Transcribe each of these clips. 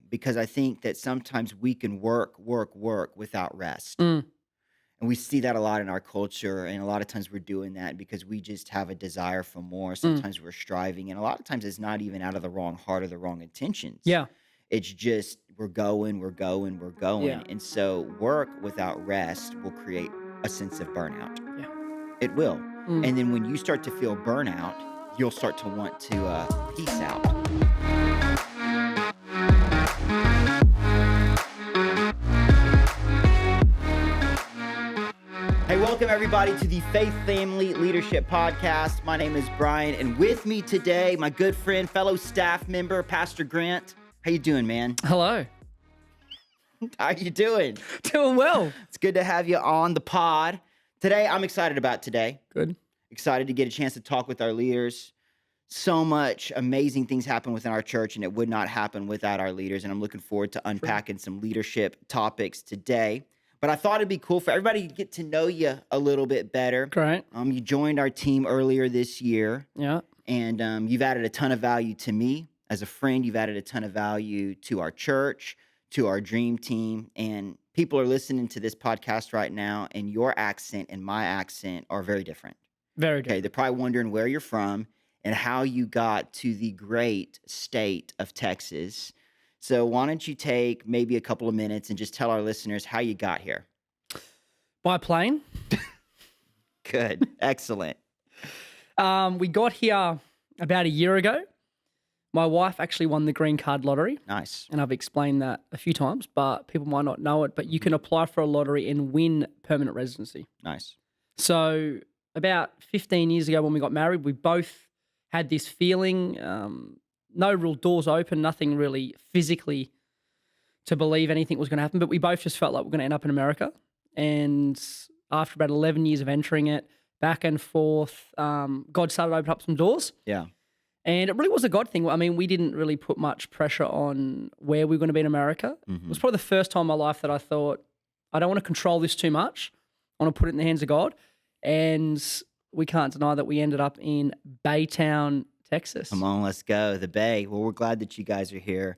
because I think that sometimes we can work without rest. Mm, And we see that a lot in our culture. And a lot of times we're doing that because we just have a desire for more. mm. Sometimes we're striving. And a lot of times it's not even out of the wrong heart or the wrong intentions. Yeah, It's just we're going. yeah, And so work without rest will create a sense of burnout. yeah. It will. Mm. And then when you start to feel burnout, you'll start to want to peace out. Hey, welcome everybody to the Faith Family Leadership Podcast. My name is Brian, and with me today, my good friend, fellow staff member, Pastor Grant. How you doing, man? Hello. How you doing? Doing well. It's good to have you on the pod. Today, I'm excited about today. Good. Excited to get a chance to talk with our leaders. So much amazing things happen within our church, and it would not happen without our leaders. And I'm looking forward to unpacking some leadership topics today. But I thought it'd be cool for everybody to get to know you a little bit better. Great. You joined our team earlier this year, Yeah. and you've added a ton of value to me as a friend. You've added a ton of value to our church, to our dream team, and people are listening to this podcast right now, and your accent and my accent are very different. Very Okay, good. they're probably wondering where you're from and how you got to the great state of Texas. So why don't you take maybe a couple of minutes and just tell our listeners how you got here? By plane. Good. Excellent. We got here about a year ago. My wife actually won the green card lottery, Nice. and I've explained that a few times, but people might not know it. But you can apply for a lottery and win permanent residency. Nice. So about 15 years ago when we got married, we both had this feeling, no real doors open, nothing really physically to believe anything was going to happen, but we both just felt like we're going to end up in America. And after about 11 years of entering it, back and forth, God started to open up some doors. Yeah. And it really was a God thing. I mean, we didn't really put much pressure on where we were going to be in America. It was probably the first time in my life that I thought, I don't want to control this too much. I want to put it in the hands of God. And we can't deny that we ended up in Baytown, Texas. Come on, let's go. The Bay. Well, we're glad that you guys are here.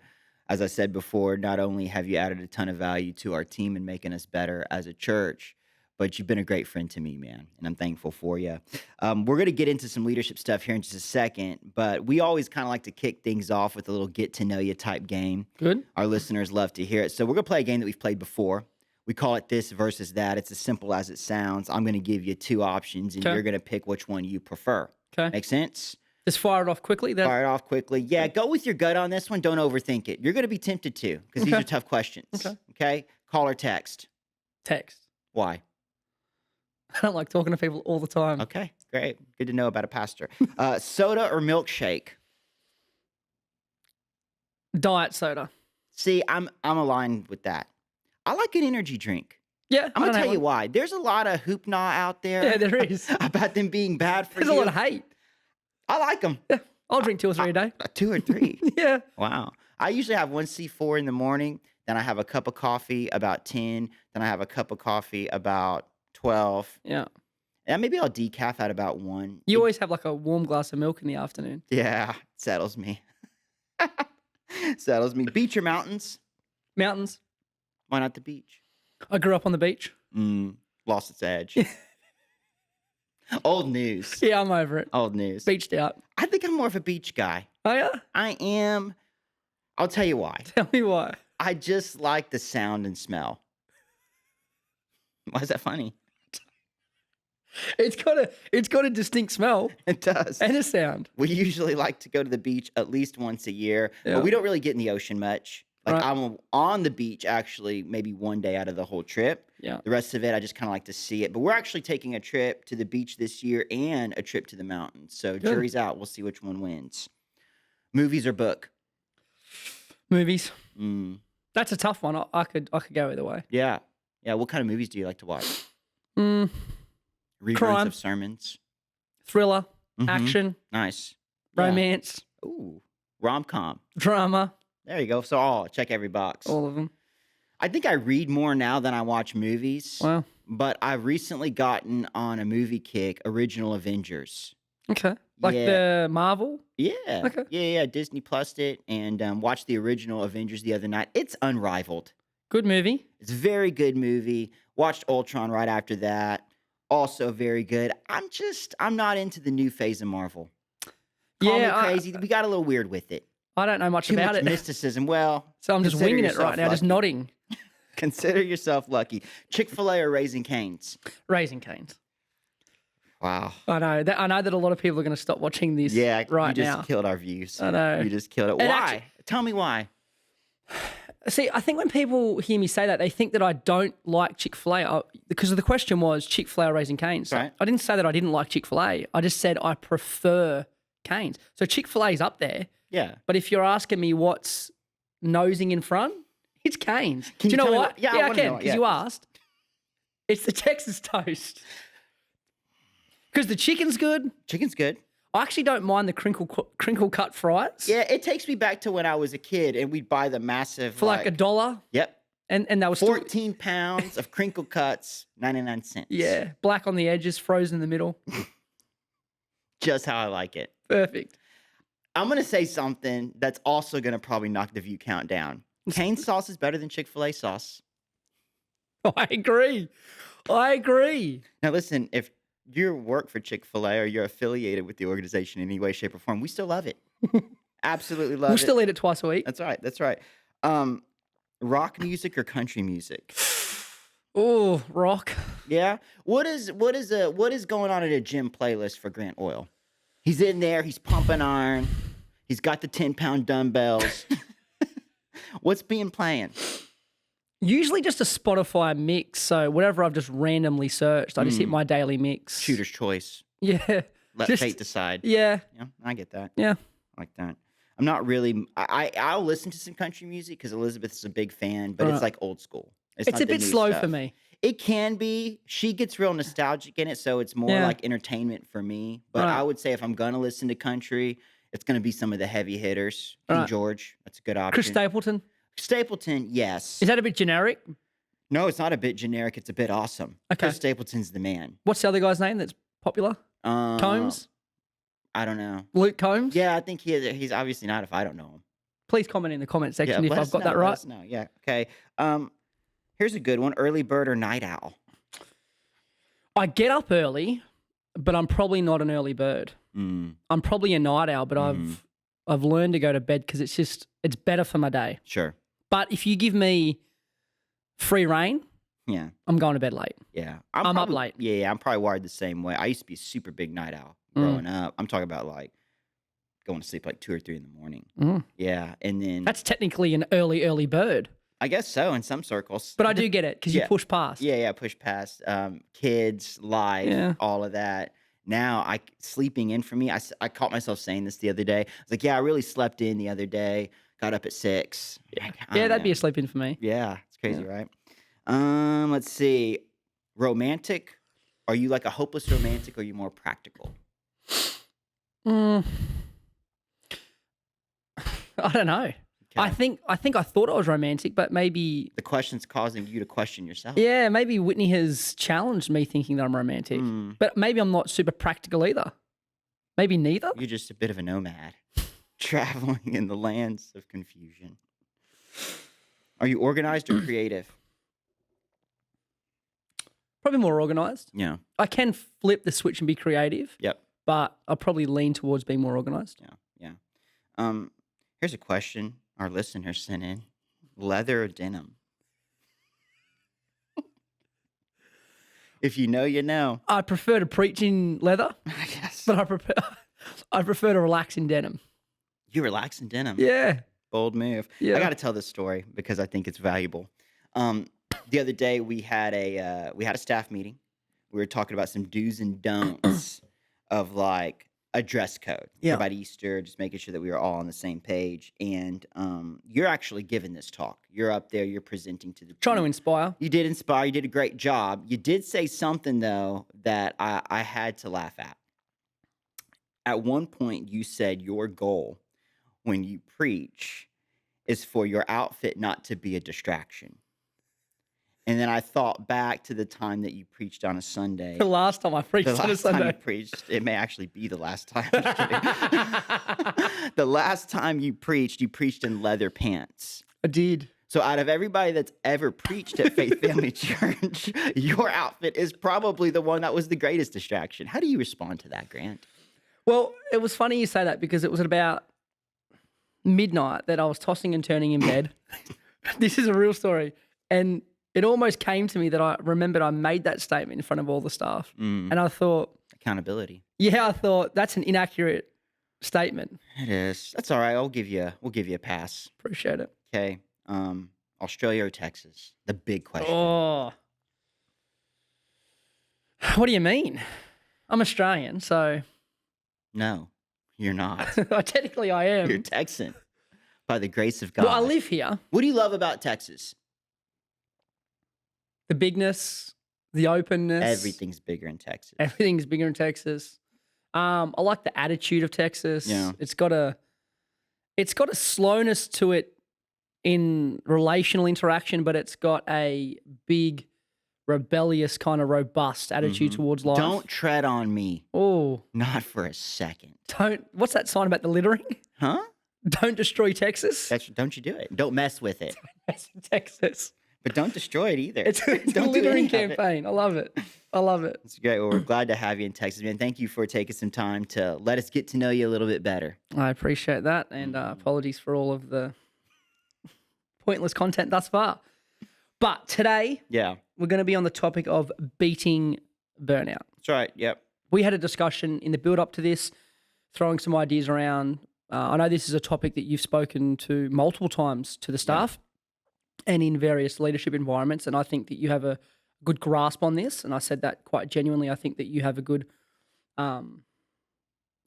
As I said before, not only have you added a ton of value to our team and making us better as a church, but you've been a great friend to me, man, and I'm thankful for you. We're going to get into some leadership stuff here in just a second, but we always kind of like to kick things off with a little get-to-know-you type game. Good. Our listeners love to hear it. So we're going to play a game that we've played before. We call it this versus that. It's as simple as it sounds. I'm going to give you two options, and Okay. you're going to pick which one you prefer. Okay. Make sense? Just fire it off quickly. Fire it off quickly. Yeah, go with your gut on this one. Don't overthink it. You're going to be tempted to because these Okay. are tough questions. Okay. Okay? Call or text. Text. Why? I don't like talking to people all the time. Okay, great. Good to know about a pastor. Soda or milkshake? Diet soda. See, I'm aligned with that. I like an energy drink. Yeah. I'm I gonna don't tell hate you one. why. There's a lot of hoopna out there. Yeah, there is. about them being bad for There's you. a lot of hate. I like them. Yeah. I'll drink 2 or 3 a day. 2 or 3. Yeah. Wow. I usually have one C4 in the morning. Then I have a cup of coffee about 10. Then I have a cup of coffee about 12. Yeah. And maybe I'll decaf at about 1. You always have like a warm glass of milk in the afternoon. Yeah, settles me. Settles me. Beach or mountains? Mountains. Why not the beach? I grew up on the beach. Lost its edge. Old news. Yeah, I'm over it. Old news. Beached out. I think I'm more of a beach guy. Oh, yeah? I am. I'll tell you why. Tell me why. I just like the sound and smell. Why is that funny? It's got a distinct smell It does. and a sound. We usually like to go to the beach at least once a year, Yeah. but we don't really get in the ocean much. Like Right. I'm on the beach actually maybe one day out of the whole trip. Yeah. The rest of it, I just kind of like to see it. But we're actually taking a trip to the beach this year and a trip to the mountains. So Good. jury's out. We'll see which one wins. Movies or book? Movies. Mm, That's a tough one. I could go either way. yeah. Yeah. What kind of movies do you like to watch? Mm, Reruns Crime. of sermons. thriller, Mhm. action, Nice. Yeah. romance, Ooh. Rom-com. drama, There you go. So check every box. all of them. I think I read more now than I watch movies. Wow. But I've recently gotten on a movie kick, Original Avengers. Okay. Like Yeah. the Marvel? Yeah. Okay. Yeah. Disney Plused it and watched the original Avengers the other night. It's unrivaled. Good movie. It's a very good movie. Watched Ultron right after that. Also very good. I'm not into the new phase of Marvel. Call me Yeah, crazy. We got a little weird with it. I don't know much Too about much it. mysticism. Well, So I'm just consider winging it right yourself now, just lucky. nodding. Consider yourself lucky. Chick-fil-A or Raising Cane's? Raising Cane's. Wow. I know that a lot of people are going to stop watching this Yeah, right you just now. killed our views. I know. You just killed it. And Why? actu- Tell me why. See, I think when people hear me say that, they think that I don't like Chick-fil-A because the question was Chick-fil-A or Raising Cane's. Right. I didn't say that I didn't like Chick-fil-A. I just said I prefer Cane's. So Chick-fil-A's up there, Yeah. but if you're asking me what's nosing in front, it's Cane's. Can Do you you know tell me what? what- yeah, I I wanna know can what- because yeah. you asked. It's the Texas toast. Because the chicken's good. Chicken's good. I actually don't mind the crinkle cut fries Yeah, it takes me back to when I was a kid and we'd buy the massive for like $1. Yep. And that was still, 14 pounds of crinkle cuts, 99 cents. yeah, black on the edges, frozen in the middle. Just how I like it. Perfect. I'm going to say something that's also going to probably knock the view count down. Cane's sauce is better than Chick-fil-A sauce. I agree. I agree. Now, listen, if you work for Chick-fil-A or you're affiliated with the organization in any way, shape, or form, we still love it. Absolutely love We'll it. still eat it twice a week. That's right. That's right. Rock music or country music? Oh, rock. Yeah. What is going on at a gym playlist for Grant Oil? He's in there. He's pumping iron. He's got the 10-pound dumbbells. What's being playing? Usually just a Spotify mix. So whatever I've just randomly searched, I just hit my daily mix. Shooter's choice. Yeah. Let Just- fate decide. Yeah. Yeah, I get that. Yeah. I like that. I'm not really. I'll listen to some country music because Elizabeth's a big fan, but it's Right. like old school. It's not a the bit new slow stuff. for me. It can be. She gets real nostalgic in it, so it's more Yeah. like entertainment for me. But Right. I would say if I'm gonna listen to country, it's gonna be some of the heavy hitters. King Right. George, that's a good option. Chris Stapleton. Stapleton, yes. Is that a bit generic? No, it's not a bit generic. It's a bit awesome. Okay. Chris Stapleton's the man. What's the other guy's name that's popular? Combs? I don't know. Luke Combs? Yeah, I think he's obviously not. If I don't know him. Please comment in the comment Yeah, section if let I've us got know, that let right. us know. Yeah. Okay. Here's a good one: early bird or night owl. I get up early, but I'm probably not an early bird. Mm, I'm probably a night owl, but Mhm. I've learned to go to bed because it's better for my day. sure. But if you give me free reign, Yeah. I'm going to bed late. Yeah. I'm up probably- late. Yeah, I'm probably wired the same way. I used to be a super big night owl Mm. growing up. I'm talking about like going to sleep like 2 or 3 in the morning. Mm. Yeah, and then That's technically an early bird, I guess so in some circles. but I do get it because Yeah. you push past. Yeah, push past kids, life, Yeah. all of that. Now, sleeping in for me, I caught myself saying this the other day. I was like, yeah, I really slept in the other day. Got up at 6. Like, I Yeah, don't that'd be know. a sleep in for me. Yeah, it's crazy, right? Let's see. Romantic? Are you like a hopeless romantic or are you more practical? Mm. I don't know. I Okay. think I thought I was romantic, but maybe The question's causing you to question yourself. yeah, maybe Whitney has challenged me thinking that I'm romantic. Mm, But maybe I'm not super practical either. Maybe neither. you're just a bit of a nomad, traveling in the lands of confusion. Are you organized or creative? Probably more organized. Yeah. I can flip the switch and be creative, Yep. but I'll probably lean towards being more organized. Yeah. Here's a question our listener sent in: leather or denim? If you know, you know. I prefer to preach in leather, I guess. but I prefer to relax in denim. You relax in denim. Yeah. Bold move. Yeah. I got to tell this story because I think it's valuable. The other day we had a staff meeting. We were talking about some do's and don'ts of like a dress code Yeah. about Easter, just making sure that we were all on the same page. And you're actually giving this talk. You're up there. You're presenting to the Trying to team. inspire. You did inspire. You did a great job. You did say something though that I had to laugh at. At one point, you said your goal when you preach is for your outfit not to be a distraction. And then I thought back to the time that you preached on a Sunday. The last time I preached The on a last time you Sunday. preached, it may actually be the last time. I'm just kidding. The last time you preached in leather pants. I did. So out of everybody that's ever preached at Faith Family Church, your outfit is probably the one that was the greatest distraction. How do you respond to that, Grant? Well, it was funny you say that because it was at about midnight that I was tossing and turning in bed. This is a real story. And it almost came to me that I remembered I made that statement in front of all the staff. And I thought, Accountability. yeah, I thought that's an inaccurate statement. It is. That's all right. We'll give you a pass. Appreciate it. Okay. Australia or Texas? The big question. Oh. What do you mean? I'm Australian, so No, you're not. technically I am. You're Texan. By the grace of God. Well, I live here. What do you love about Texas? The bigness, the openness. Everything's bigger in Texas. Everything's bigger in Texas. I like the attitude of Texas. Yeah. It's got a slowness to it in relational interaction, but it's got a big, rebellious, kind of robust attitude towards life. Don't tread on me. Oh, Not for a second. don't. What's that sign about the littering? Huh? Don't destroy Texas. Don't you do it. Don't mess with it. That's Texas. But don't destroy it either. It's a Don't do littering any of it. campaign. I love it. I love it. It's great. Well, we're glad to have you in Texas, man. Thank you for taking some time to let us get to know you a little bit better. I appreciate that, and apologies for all of the pointless content thus far. But today, Yeah. we're going to be on the topic of beating burnout. That's right. Yep. We had a discussion in the build up to this, throwing some ideas around. I know this is a topic that you've spoken to multiple times to the staff and in various leadership environments, and I think that you have a good grasp on this, and I said that quite genuinely. I think that you have a good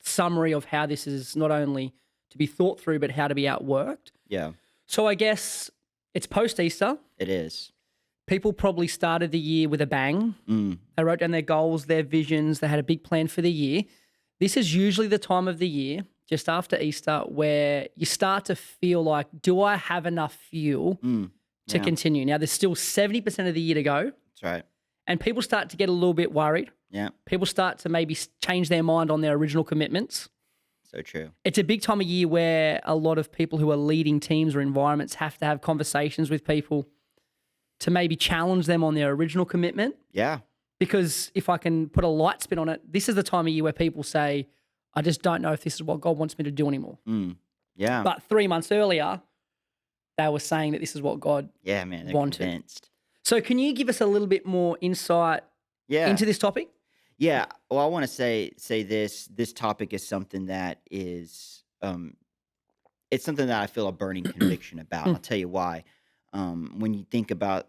summary of how this is not only to be thought through, but how to be outworked. Yeah. So I guess it's post-Easter. It is. People probably started the year with a bang. They wrote down their goals, their visions. They had a big plan for the year. This is usually the time of the year, just after Easter, where you start to feel like, do I have enough fuel to continue? Now, there's still 70% of the year to go, That's right. and people start to get a little bit worried. Yeah. People start to maybe change their mind on their original commitments. So true. It's a big time of year where a lot of people who are leading teams or environments have to have conversations with people to maybe challenge them on their original commitment. Yeah. Because if I can put a light spin on it, this is the time of year where people say, I just don't know if this is what God wants me to do anymore. Yeah. But 3 months earlier, they were saying that this is what God yeah, man. They're wanted. convinced. So can you give us a little bit more insight Yeah. into this topic? Yeah. Well, I want to say this. This topic is something that is, it's something that I feel a burning conviction about. I'll tell you why. When you think about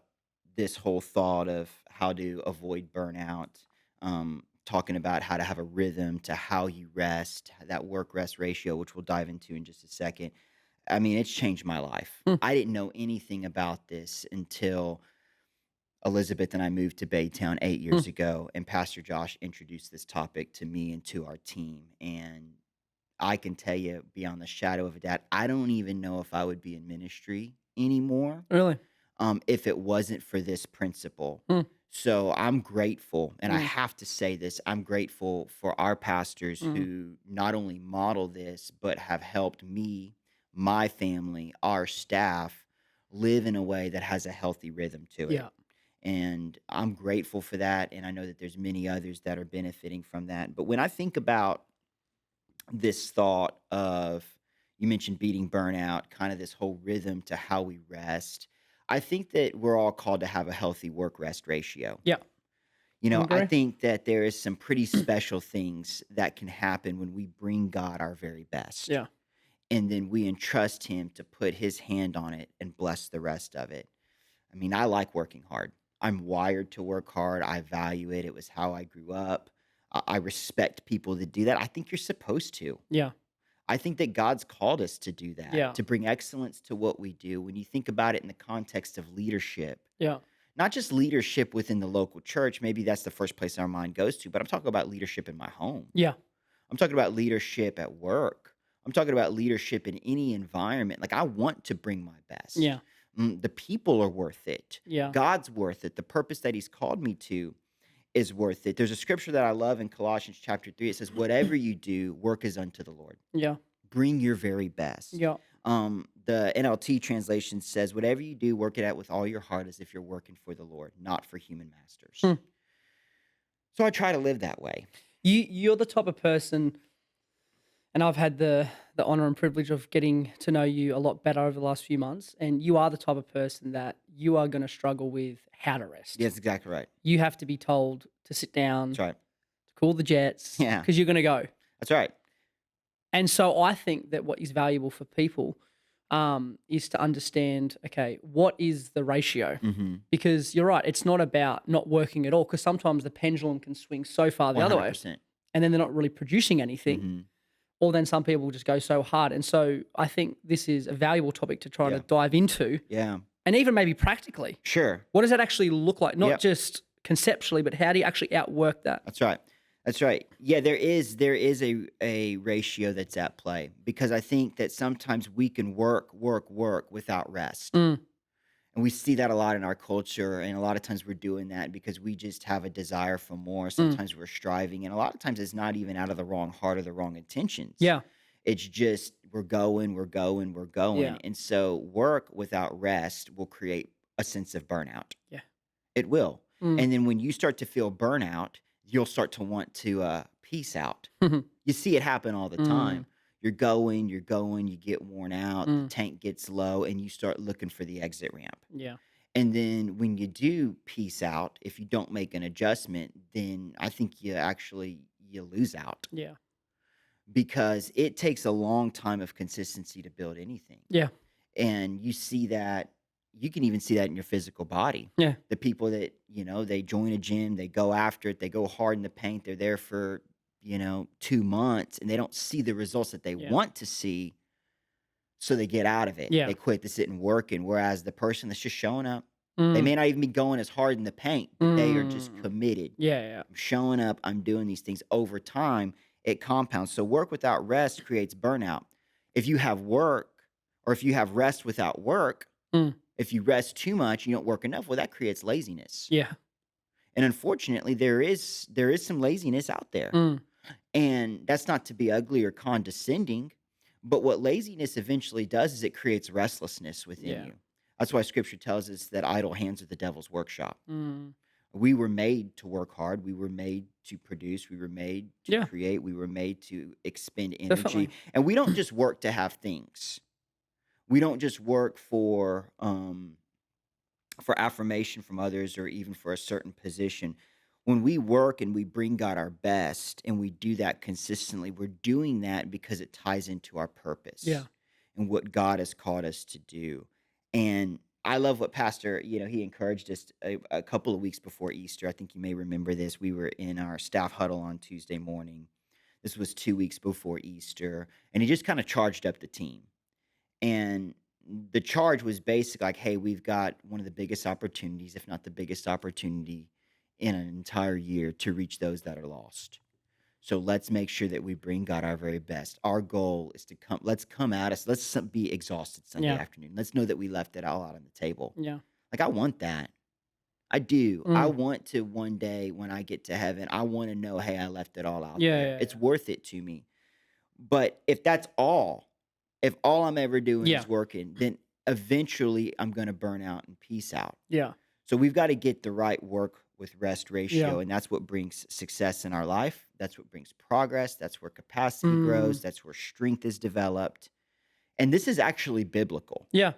this whole thought of how to avoid burnout, talking about how to have a rhythm to how you rest, that work-rest ratio, which we'll dive into in just a second. I mean, it's changed my life. I didn't know anything about this until Elizabeth and I moved to Baytown 8 years ago, and Pastor Josh introduced this topic to me and to our team. And I can tell you beyond the shadow of a doubt, I don't even know if I would be in ministry anymore Really? if it wasn't for this principle. So I'm grateful, and I have to say this, I'm grateful for our pastors who not only model this, but have helped me, my family, our staff live in a way that has a healthy rhythm to it. Yeah. And I'm grateful for that, and I know that there's many others that are benefiting from that. But when I think about this thought of, you mentioned beating burnout, kind of this whole rhythm to how we rest, I think that we're all called to have a healthy work-rest ratio. Yeah. You know, I agree. think that there is some pretty special things that can happen when we bring God our very best. Yeah. And then we entrust him to put his hand on it and bless the rest of it. I mean, I like working hard. I'm wired to work hard. I value it. It was how I grew up. I respect people that do that. I think you're supposed to. Yeah. I think that God's called us to do that, Yeah. to bring excellence to what we do. When you think about it in the context of leadership, Yeah. not just leadership within the local church, maybe that's the first place our mind goes to, but I'm talking about leadership in my home. Yeah. I'm talking about leadership at work. I'm talking about leadership in any environment. Like, I want to bring my best. Yeah. The people are worth it. Yeah. God's worth it. The purpose that He's called me to is worth it. There's a scripture that I love in Colossians chapter 3. It says, "Whatever you do, work as unto the Lord. Yeah. Bring your very best." Yeah. The NLT translation says, "Whatever you do, work it out with all your heart as if you're working for the Lord, not for human masters." Hmm. So I try to live that way. You're the type of person, and I've had the honor and privilege of getting to know you a lot better over the last few months, and you are the type of person that you are going to struggle with how to rest. Yes, exactly right. You have to be told to sit down, That's right. to cool the jets, Yeah, because you're going to go. that's right. And so I think that what is valuable for people is to understand, okay, what is the ratio? Mm-hmm. Because you're right, it's not about not working at all, because sometimes the pendulum can swing so far the other way, 100%. and then they're not really producing anything. Mm-hmm. Or then some people just go so hard. And so I think this is a valuable topic to try Yeah. to dive into, Yeah, and even maybe practically. sure. What does that actually look like? Not Yep. just conceptually, but how do you actually outwork that? That's right. That's right. Yeah, there is a ratio that's at play because I think that sometimes we can work without rest. Mm, And we see that a lot in our culture, and a lot of times we're doing that because we just have a desire for more. mm, Sometimes we're striving, and a lot of times it's not even out of the wrong heart or the wrong intentions. yeah, It's just we're going, we're going, we're yeah, going. And so work without rest will create a sense of burnout. yeah. It will. Mm, And then when you start to feel burnout, you'll start to want to peace out. mm, You see it happen all the time. You're going, you get worn out, the mm, tank gets low, and you start looking for the exit ramp. yeah, And then when you do peace out, if you don't make an adjustment, then I think you lose out yeah, because it takes a long time of consistency to build anything. yeah, And you see that you can even see that in your physical body. yeah, The people that, they join a gym, they go after it, they go hard in the paint, they're there for, 2 months and they don't see the results that they yeah, want to see, so they get out of it. yeah. They quit the sitting working. Whereas the person that's just showing up, they Mm, may not even be going as hard in the paint, but they are just mm, committed. yeah, yeah, I'm showing up, I'm doing these things over time, it compounds. So work without rest creates burnout. If you have work or if you have rest without work, mm, if you rest too much, you don't work enough, well, that creates laziness. yeah, And unfortunately, there is some laziness out there. mm, And that's not to be ugly or condescending, but what laziness eventually does is it creates restlessness within yeah, you. That's why scripture tells us that idle hands are the devil's workshop. mm, We were made to work hard. We were made to produce. We were made to yeah, create. We were made to expend energy. definitely. And we don't just work to have things. We don't just work for affirmation from others or even for a certain position. When we work and we bring God our best and we do that consistently, we're doing that because it ties into our Yeah, purpose and what God has called us to do. And I love what Pastor, he encouraged us a couple of weeks before Easter. I think you may remember this. We were in our staff huddle on Tuesday morning. This was 2 weeks before Easter. And he just kind of charged up the team. And the charge was basically like, hey, we've got one of the biggest opportunities, if not the biggest opportunity in an entire year to reach those that are lost. So let's make sure that we bring God our very best. Our goal is to let's come at us. Let's be exhausted Sunday yeah, afternoon. Let's know that we left it all out on the table. yeah, Like, I want that. I do. I mm, want to one day when I get to heaven, I want to know, hey, I left it all out yeah, there. yeah, It's yeah, worth it to me. But if all I'm ever doing yeah, is working, then eventually I'm going to burn out and peace out. yeah, So we've got to get the right work with rest yeah, ratio, and that's what brings success in our life. That's what brings progress. That's where capacity mm, grows. That's where strength is developed. And this is actually biblical. yeah,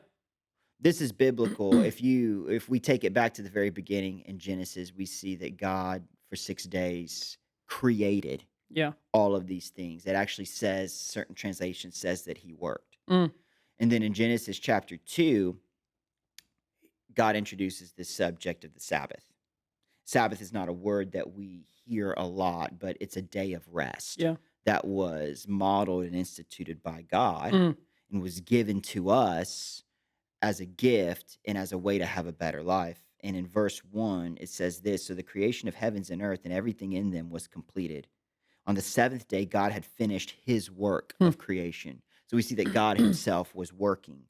This is biblical. If we take it back to the very beginning in Genesis, we see that God for 6 days created yeah, all of these things. It actually says, certain translation says that he worked. mm, And then in Genesis chapter 2, God introduces this subject of the Sabbath. Sabbath is not a word that we hear a lot, but it's a day of rest yeah, that was modeled and instituted by God mm, and was given to us as a gift and as a way to have a better life. And in verse 1, it says this: So the creation of heavens and earth and everything in them was completed. On the seventh day, God had finished his work mm, of creation. So we see that God himself was working.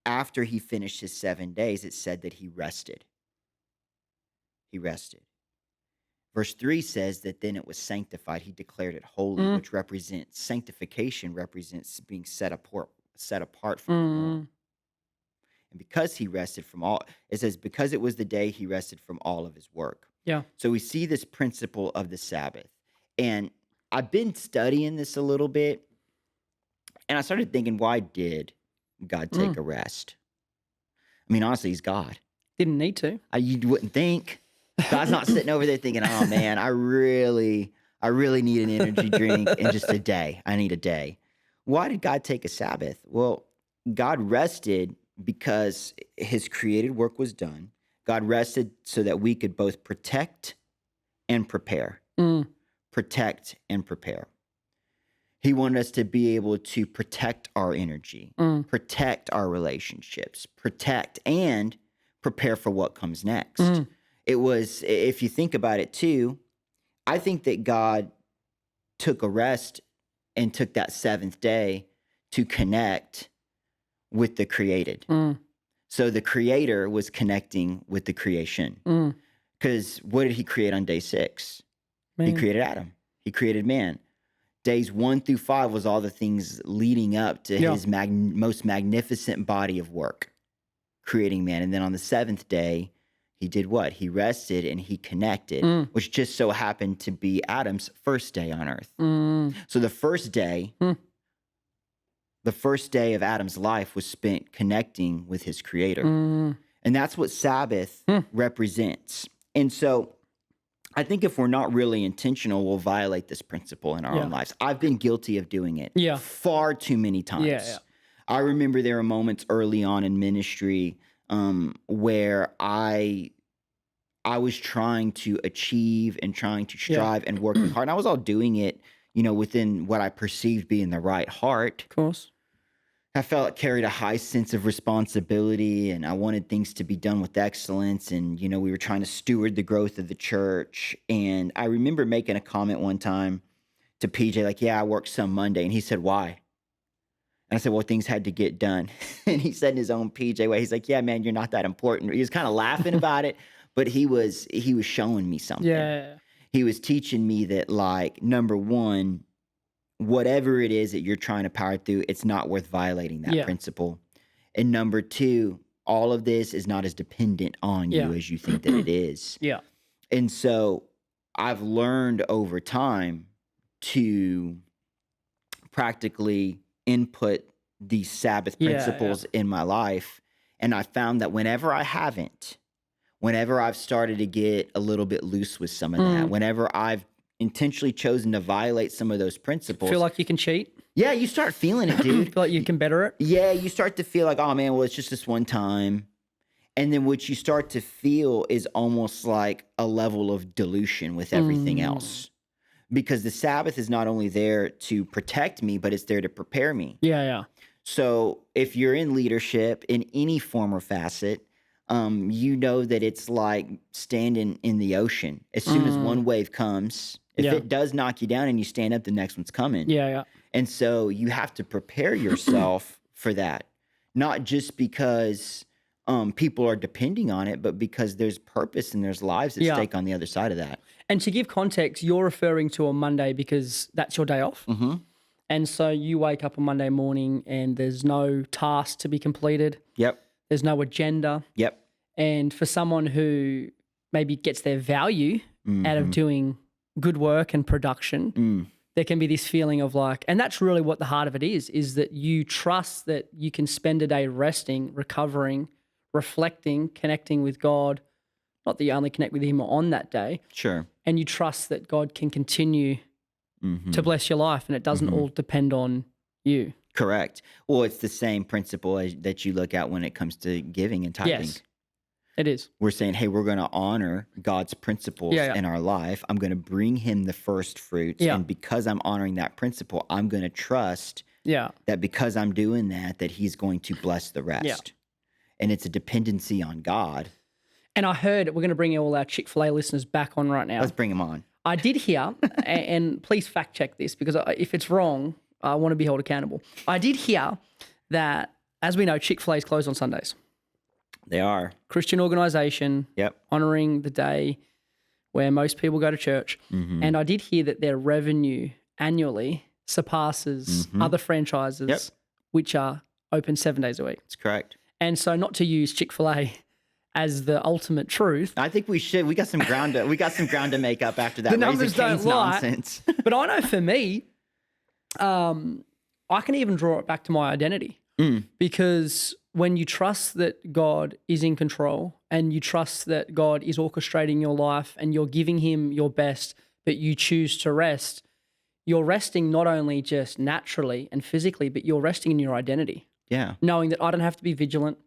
after he finished his 7 days, it said that he rested. He rested. Verse 3 says that then it was sanctified. He declared it holy, Mm. which represents sanctification, represents being set apart from the norm. Mm. And because he rested from all, it says, because it was the day he rested from all of his work. Yeah. So we see this principle of the Sabbath. And I've been studying this a little bit. And I started thinking, why did God take a rest? I mean, honestly, he's God. Didn't need to. You wouldn't think. God's not sitting over there thinking, oh man, I really need an energy drink in just a day. I need a day. Why did God take a Sabbath? Well, God rested because his created work was done. God rested so that we could both protect and prepare. Mm. Protect and prepare. He wanted us to be able to protect our energy, protect our relationships, protect and prepare for what comes next. It was, if you think about it too, I think that God took a rest and took that seventh day to connect with the created. So the creator was connecting with the creation. Because what did he create on day 6? Man. He created Adam. He created man. Days 1 through 5 was all the things leading up to his most magnificent body of work, creating man. And then on the 7th day, he did what? He rested and he connected, which just so happened to be Adam's first day on earth. So the first day of Adam's life was spent connecting with his creator. And that's what Sabbath represents. And so I think if we're not really intentional, we'll violate this principle in our own lives. I've been guilty of doing it far too many times. I remember there were moments early on in ministry where I was trying to achieve and trying to strive and working hard. And I was all doing it, within what I perceived being the right heart. Of course. I felt it carried a high sense of responsibility, and I wanted things to be done with excellence. And, we were trying to steward the growth of the church. And I remember making a comment one time to PJ, like, yeah, I work some Monday. And he said, why? And I said, well, things had to get done. And he said in his own PJ way, he's like, yeah, man, you're not that important. He was kind of laughing about it, but he was showing me something. Yeah. He was teaching me that, like, number one, whatever it is that you're trying to power through, it's not worth violating that principle. And number two, all of this is not as dependent on you as you think that it is. And so I've learned over time to practically input these Sabbath principles in my life. And I found that whenever I've started to get a little bit loose with some of that, whenever I've intentionally chosen to violate some of those principles. Feel like you can cheat? Yeah, you start feeling it, dude. Feel like you can better it? Yeah, you start to feel like, oh man, well, it's just this one time. And then what you start to feel is almost like a level of dilution with everything else. Because the Sabbath is not only there to protect me, but it's there to prepare me. So if you're in leadership in any form or facet, you know that it's like standing in the ocean. As soon as one wave comes, if it does knock you down and you stand up, the next one's coming. And so you have to prepare yourself for that. Not just because people are depending on it, but because there's purpose and there's lives at stake on the other side of that. And to give context, you're referring to a Monday because that's your day off. And so you wake up on Monday morning and there's no task to be completed. There's no agenda. And for someone who maybe gets their value out of doing good work and production, there can be this feeling of like, and that's really what the heart of it is that you trust that you can spend a day resting, recovering, reflecting, connecting with God. Not that you only connect with him on that day. And you trust that God can continue to bless your life and it doesn't all depend on you. Correct. Well, it's the same principle that you look at when it comes to giving and tithing. Yes, it is. We're saying, hey, we're going to honor God's principles in our life. I'm going to bring him the first fruits. And because I'm honoring that principle, I'm going to trust that because I'm doing that he's going to bless the rest. And it's a dependency on God. And I heard, we're going to bring all our Chick-fil-A listeners back on right now. Let's bring them on. I did hear, and please fact check this because if it's wrong, I want to be held accountable. I did hear that as we know, Chick-fil-A is closed on Sundays. They are. Christian organization, Yep. honouring the day where most people go to church. Mm-hmm. And I did hear that their revenue annually surpasses other franchises, which are open 7 days a week. That's correct. And so, not to use Chick-fil-A as the ultimate truth, I think we should. We got some ground to make up after that. The numbers Raising Cane's don't lie. nonsense. but I know for me, I can even draw it back to my identity because when you trust that God is in control and you trust that God is orchestrating your life and you're giving him your best, but you choose to rest, you're resting not only just naturally and physically, but you're resting in your identity, Yeah. knowing that I don't have to be vigilant.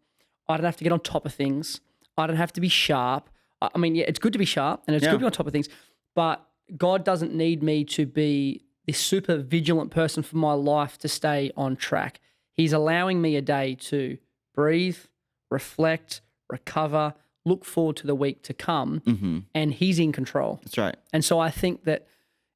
I don't have to get on top of things. I don't have to be sharp. I mean, yeah, it's good to be sharp and it's good to be on top of things, but God doesn't need me to be this super vigilant person for my life to stay on track. He's allowing me a day to breathe, reflect, recover, look forward to the week to come, and he's in control. That's right. And so I think that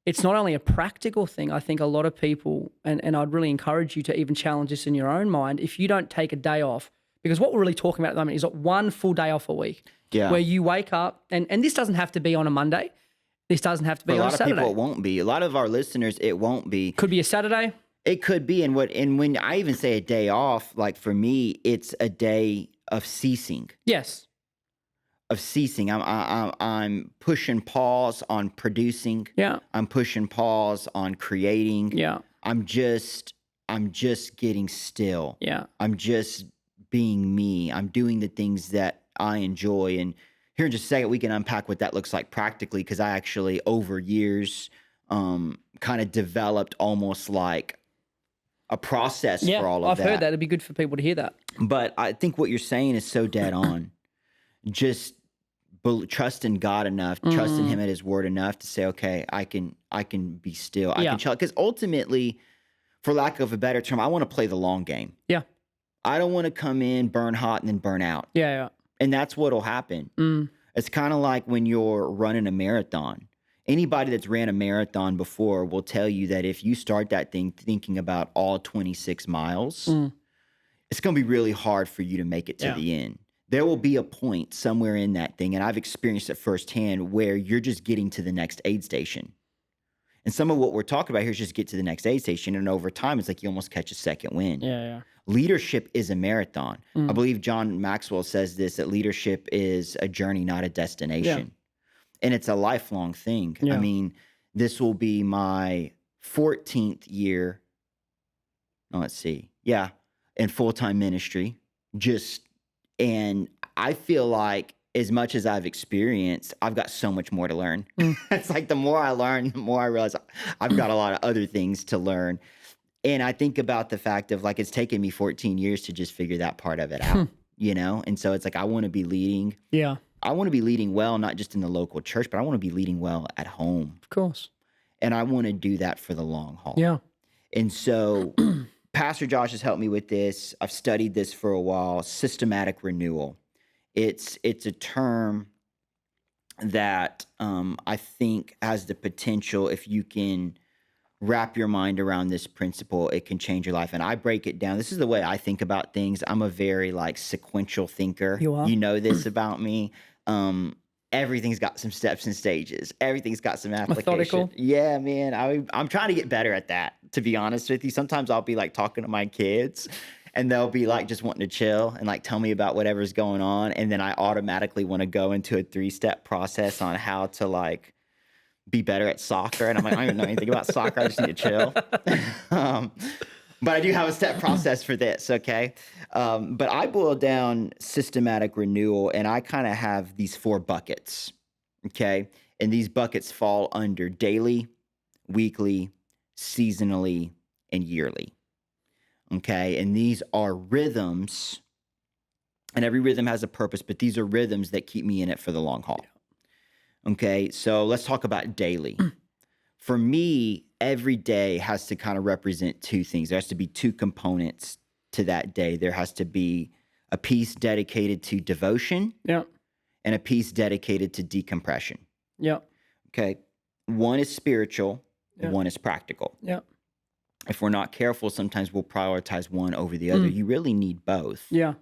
it's not only a practical thing. I think a lot of people, and I'd really encourage you to even challenge this in your own mind, if you don't take a day off, because what we're really talking about at the moment is one full day off a week where you wake up, and this doesn't have to be on a Monday. This doesn't have to be For a on a lot of Saturday. people, it won't be. A lot of our listeners, it won't be. Could be a Saturday. It could be. And when I even say a day off, like for me, it's a day of ceasing. Yes. I'm pushing pause on producing. Yeah. I'm pushing pause on creating. Yeah. I'm just getting still. Yeah. I'm just being me. I'm doing the things that I enjoy. And here in just a second, we can unpack what that looks like practically, because I actually, over years, kind of developed almost like a process for all of I've that. heard that. It'd be good for people to hear that. But I think what you're saying is so dead on. Just trusting God enough, trusting Him at His word enough to say, okay, I can be still. I can chill. Because ultimately, for lack of a better term, I want to play the long game. Yeah. I don't want to come in, burn hot, and then burn out. Yeah. And that's what'll happen. It's kind of like when you're running a marathon. Anybody that's ran a marathon before will tell you that if you start that thing thinking about all 26 miles, it's going to be really hard for you to make it to the end. There will be a point somewhere in that thing, and I've experienced it firsthand, where you're just getting to the next aid station. And some of what we're talking about here is just get to the next aid station, and over time, it's like you almost catch a second wind. Yeah. Leadership is a marathon. I believe John Maxwell says this, that leadership is a journey, not a destination. And it's a lifelong thing. Yeah. I mean, this will be my 14th year. No, let's see. Yeah. In full-time ministry. And I feel like as much as I've experienced, I've got so much more to learn. It's like the more I learn, the more I realize I've got a lot of other things to learn. And I think about the fact of like, it's taken me 14 years to just figure that part of it out, you know? And so it's like, I want to be leading. Yeah. I want to be leading well, not just in the local church, but I want to be leading well at home. Of course. And I want to do that for the long haul. Yeah. And so Pastor Josh has helped me with this. I've studied this for a while. Systematic renewal. It's a term that I think has the potential, if you can wrap your mind around this principle, it can change your life. And I break it down. This is the way I think about things. I'm a very like sequential thinker. You are? You know this about me. Everything's got some steps and stages. Everything's got some application. Methodical? Yeah, man. I'm trying to get better at that, to be honest with you. Sometimes I'll be like talking to my kids and they'll be like just wanting to chill and like tell me about whatever's going on. And then I automatically want to go into a 3-step process on how to like be better at soccer. And I'm like, I don't even know anything about soccer. I just need to chill. But I do have a step process for this, okay? But I boil down systematic renewal, and I kind of have these 4 buckets, okay? And these buckets fall under daily, weekly, seasonally, and yearly, okay? And these are rhythms, and every rhythm has a purpose, but these are rhythms that keep me in it for the long haul, okay? So let's talk about daily. For me, every day has to kind of represent 2 things. There has to be 2 components to that day. There has to be a piece dedicated to devotion Yeah. and a piece dedicated to decompression. Yeah. Okay. One is spiritual, Yeah. one is practical. Yeah. if we're not careful, sometimes we'll prioritize one over the other. Mm. You really need both. Yeah.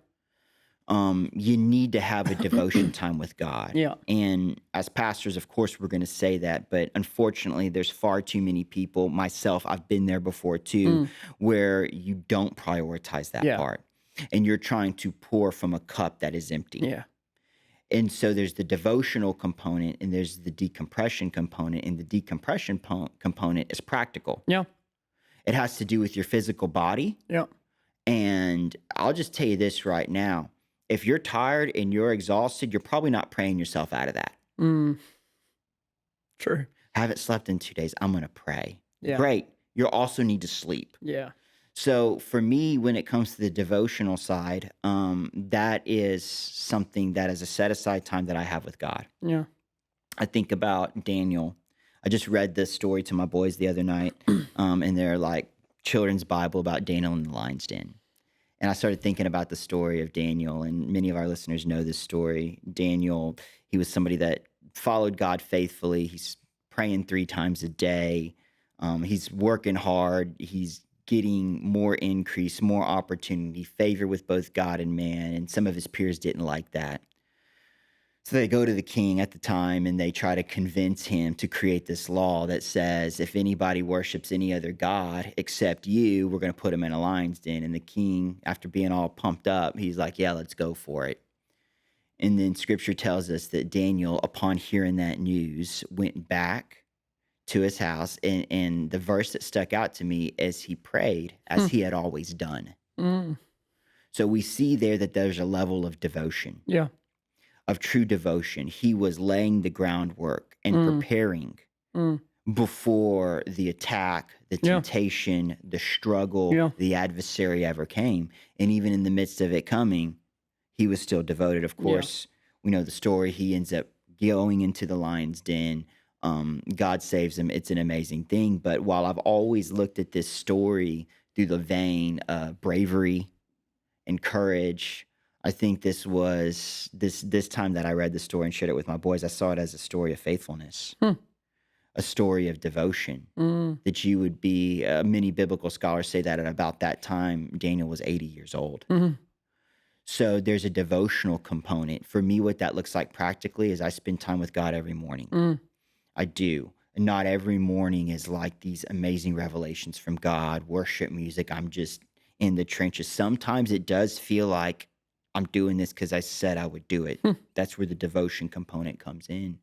You need to have a devotion time with God. Yeah. And as pastors, of course, we're going to say that. But unfortunately, there's far too many people, myself, I've been there before too, Mm. where you don't prioritize that Yeah. part. And you're trying to pour from a cup that is empty. Yeah. And so there's the devotional component and there's the decompression component. And the decompression component is practical. Yeah. It has to do with your physical body. Yeah. And I'll just tell you this right now. If you're tired and you're exhausted, you're probably not praying yourself out of that. Mm. True. Haven't slept in 2 days. I'm going to pray. Yeah. Great. You also need to sleep. Yeah. So for me, when it comes to the devotional side, that is something that is a set aside time that I have with God. Yeah. I think about Daniel. I just read this story to my boys the other night, in their like children's Bible about Daniel in the lion's den. And I started thinking about the story of Daniel, and many of our listeners know this story. Daniel, he was somebody that followed God faithfully. He's praying 3 times a day. He's working hard. He's getting more increase, more opportunity, favor with both God and man. And some of his peers didn't like that. So they go to the king at the time and they try to convince him to create this law that says if anybody worships any other god except you, we're going to put him in a lion's den. And the king, after being all pumped up, he's like, yeah, let's go for it. And then scripture tells us that Daniel, upon hearing that news, went back to his house. And the verse that stuck out to me is he prayed as he had always done. Mm. So we see there that there's a level of devotion. Yeah. Of true devotion. He was laying the groundwork and preparing before the attack, the temptation, the struggle, the adversary ever came. And even in the midst of it coming, he was still devoted. Of course, we know the story. He ends up going into the lion's den. God saves him. It's an amazing thing. But while I've always looked at this story through the vein of bravery and courage, I think this was this time that I read the story and shared it with my boys, I saw it as a story of faithfulness, a story of devotion, that you would be, many biblical scholars say that at about that time, Daniel was 80 years old. So there's a devotional component. For me, what that looks like practically is I spend time with God every morning. I do. And not every morning is like these amazing revelations from God, worship music. I'm just in the trenches. Sometimes it does feel like I'm doing this because I said I would do it. That's where the devotion component comes in.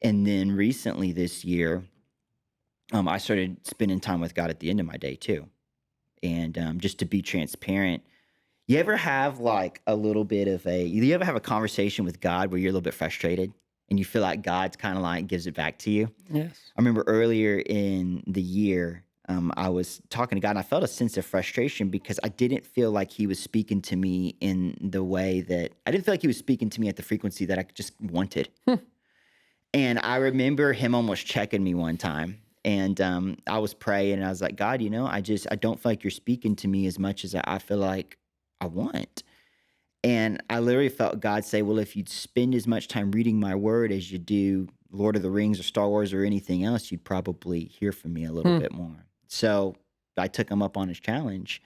And then recently this year, I started spending time with God at the end of my day too. And just to be transparent, you ever have like a little bit of you ever have a conversation with God where you're a little bit frustrated and you feel like God's kind of like gives it back to you? Yes. I remember earlier in the year, I was talking to God and I felt a sense of frustration because I didn't feel like he was speaking to me in the way that I didn't feel like he was speaking to me at the frequency that I just wanted. And I remember him almost checking me one time. And I was praying and I was like, God, I don't feel like you're speaking to me as much as I feel like I want. And I literally felt God say, well, if you'd spend as much time reading my word as you do Lord of the Rings or Star Wars or anything else, you'd probably hear from me a little bit more. So I took him up on his challenge.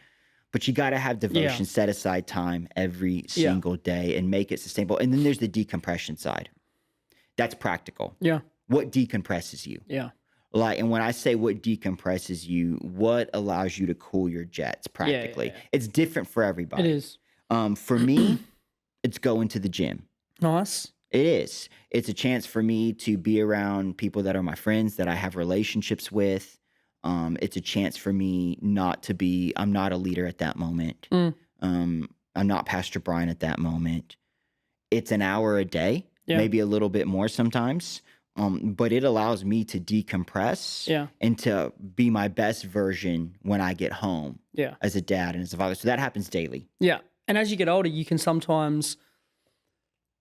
But you got to have devotion, set aside time every single day and make it sustainable. And then there's the decompression side. That's practical. Yeah. What decompresses you? Yeah. And when I say what decompresses you, what allows you to cool your jets practically? It's different for everybody. It is. For me, it's going to the gym. Nice. It is. It's a chance for me to be around people that are my friends, that I have relationships with. It's a chance for me I'm not a leader at that moment. I'm not Pastor Brian at that moment. It's an hour a day, maybe a little bit more sometimes. But it allows me to decompress and to be my best version when I get home as a dad and as a father. So that happens daily. Yeah. And as you get older, you can sometimes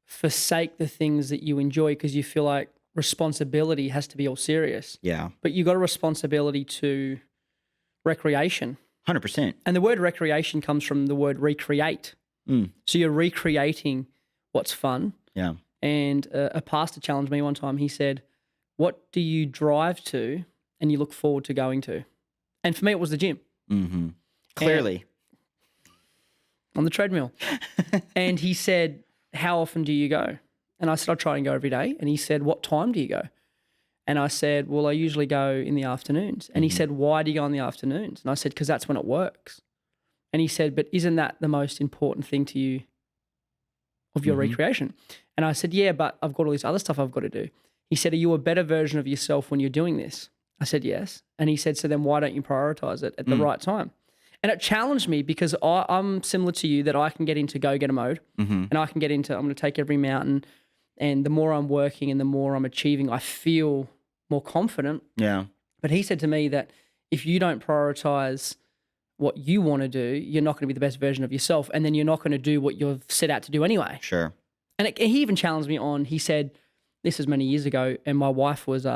forsake the things that you enjoy because you feel like responsibility has to be all serious. Yeah. But you've got a responsibility to recreation. 100%. And the word recreation comes from the word recreate. So you're recreating what's fun. Yeah. And a pastor challenged me one time. He said, what do you drive to and you look forward to going to? And for me, it was the gym Mm-hmm. Clearly. on the treadmill. And he said, how often do you go? And I said, I try and go every day. And he said, what time do you go? And I said, well, I usually go in the afternoons. And he said, why do you go in the afternoons? And I said, because that's when it works. And he said, but isn't that the most important thing to you of your recreation? And I said, yeah, but I've got all this other stuff I've got to do. He said, are you a better version of yourself when you're doing this? I said, yes. And he said, so then why don't you prioritize it at the right time? And it challenged me because I'm similar to you that I can get into go-getter mode and I can get into, I'm going to take every mountain. And the more I'm working and the more I'm achieving, I feel more confident. Yeah. But he said to me that if you don't prioritize what you want to do, you're not going to be the best version of yourself. And then you're not going to do what you've set out to do anyway. Sure. And he even challenged me on, he said, this was many years ago, and my wife was,